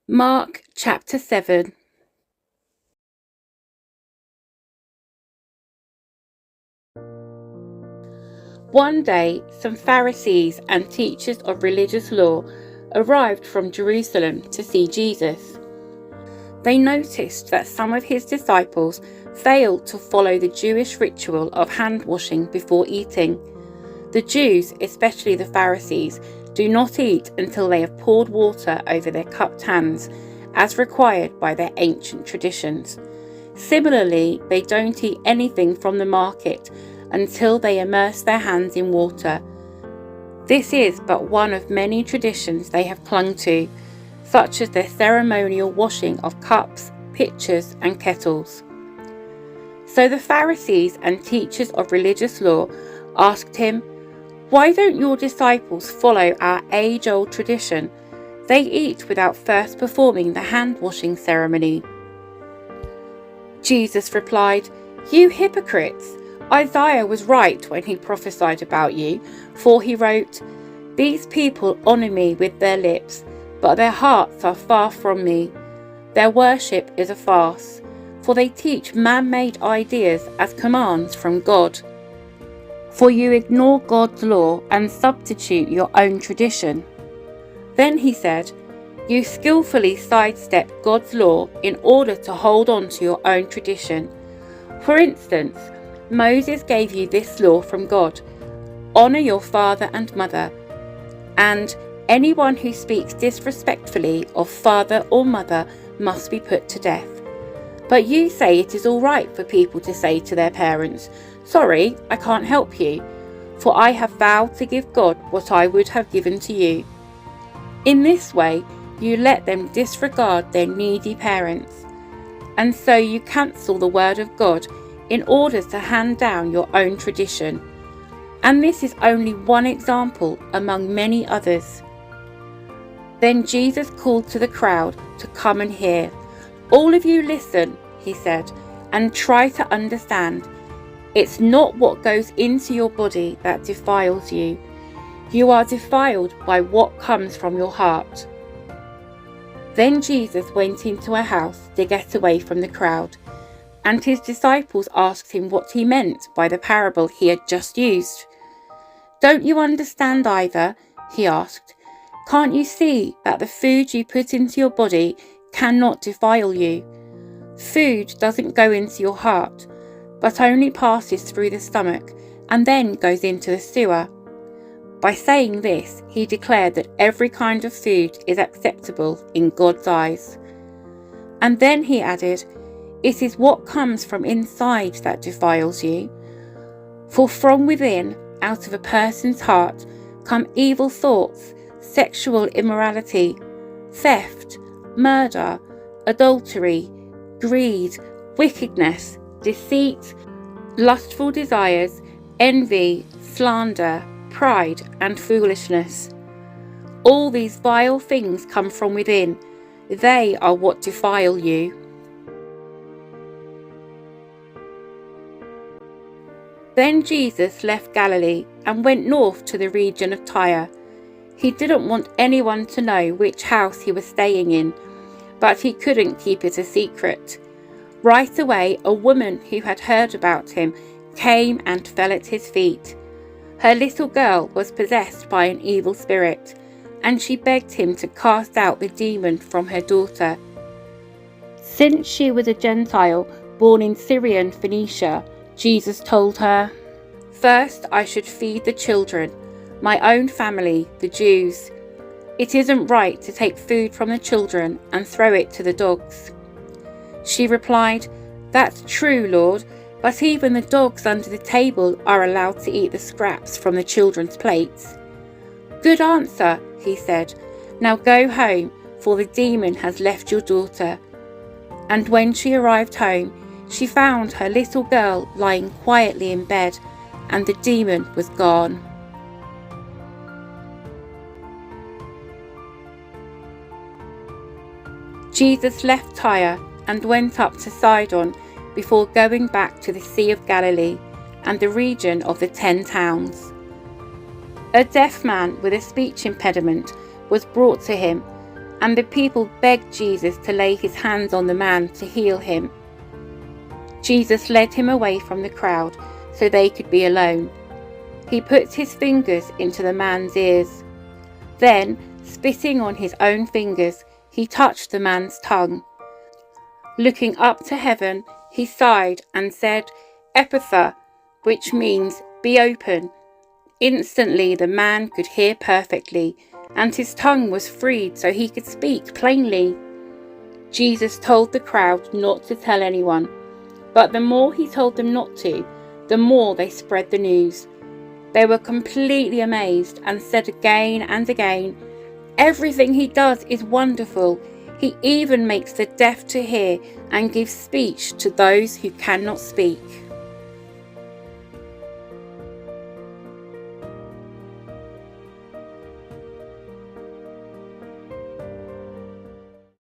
Mark chapter 7. One day, some Pharisees and teachers of religious law arrived from Jerusalem to see Jesus. They noticed that some of his disciples failed to follow the Jewish ritual of hand washing before eating. The Jews, especially the Pharisees, do not eat until they have poured water over their cupped hands, as required by their ancient traditions. Similarly, they don't eat anything from the market until they immerse their hands in water. This is but one of many traditions they have clung to, such as their ceremonial washing of cups, pitchers, and kettles. So the Pharisees and teachers of religious law asked him, "Why don't your disciples follow our age-old tradition? They eat without first performing the hand-washing ceremony." Jesus replied, "You hypocrites! Isaiah was right when he prophesied about you, for he wrote, 'These people honour me with their lips, but their hearts are far from me. Their worship is a farce, for they teach man-made ideas as commands from God.' For you ignore God's law and substitute your own tradition." Then he said, "You skillfully sidestep God's law in order to hold on to your own tradition. For instance, Moses gave you this law from God: honor your father and mother, and anyone who speaks disrespectfully of father or mother must be put to death. But you say it is all right for people to say to their parents, 'Sorry, I can't help you, for I have vowed to give God what I would have given to you.' In this way, you let them disregard their needy parents, and so you cancel the word of God in order to hand down your own tradition. And this is only one example among many others." Then Jesus called to the crowd to come and hear. "All of you listen," he said, "and try to understand. It's not what goes into your body that defiles you. You are defiled by what comes from your heart." Then Jesus went into a house to get away from the crowd, and his disciples asked him what he meant by the parable he had just used. "Don't you understand either?" he asked. "Can't you see that the food you put into your body cannot defile you? Food doesn't go into your heart, but only passes through the stomach and then goes into the sewer." By saying this, he declared that every kind of food is acceptable in God's eyes. And then he added, "It is what comes from inside that defiles you. For from within, out of a person's heart, come evil thoughts, sexual immorality, theft, murder, adultery, greed, wickedness, deceit, lustful desires, envy, slander, pride, and foolishness. All these vile things come from within. They are what defile you." Then Jesus left Galilee and went north to the region of Tyre. He didn't want anyone to know which house he was staying in, but he couldn't keep it a secret. Right away, a woman who had heard about him came and fell at his feet. Her little girl was possessed by an evil spirit, and she begged him to cast out the demon from her daughter. Since she was a Gentile born in Syrian Phoenicia, Jesus told her, "First I should feed the children, my own family, the Jews. It isn't right to take food from the children and throw it to the dogs." She replied, "That's true, Lord, but even the dogs under the table are allowed to eat the scraps from the children's plates." "Good answer," he said. "Now go home, for the demon has left your daughter." And when she arrived home, she found her little girl lying quietly in bed, and the demon was gone. Jesus left Tyre and went up to Sidon before going back to the Sea of Galilee and the region of the 10 towns. A deaf man with a speech impediment was brought to him, and the people begged Jesus to lay his hands on the man to heal him. Jesus led him away from the crowd so they could be alone. He put his fingers into the man's ears. Then, spitting on his own fingers, he touched the man's tongue. Looking up to heaven, he sighed and said, "Ephphatha," which means "be open." Instantly the man could hear perfectly, and his tongue was freed so he could speak plainly. Jesus told the crowd not to tell anyone, but the more he told them not to, the more they spread the news. They were completely amazed and said again and again, "Everything he does is wonderful. He even makes the deaf to hear and gives speech to those who cannot speak."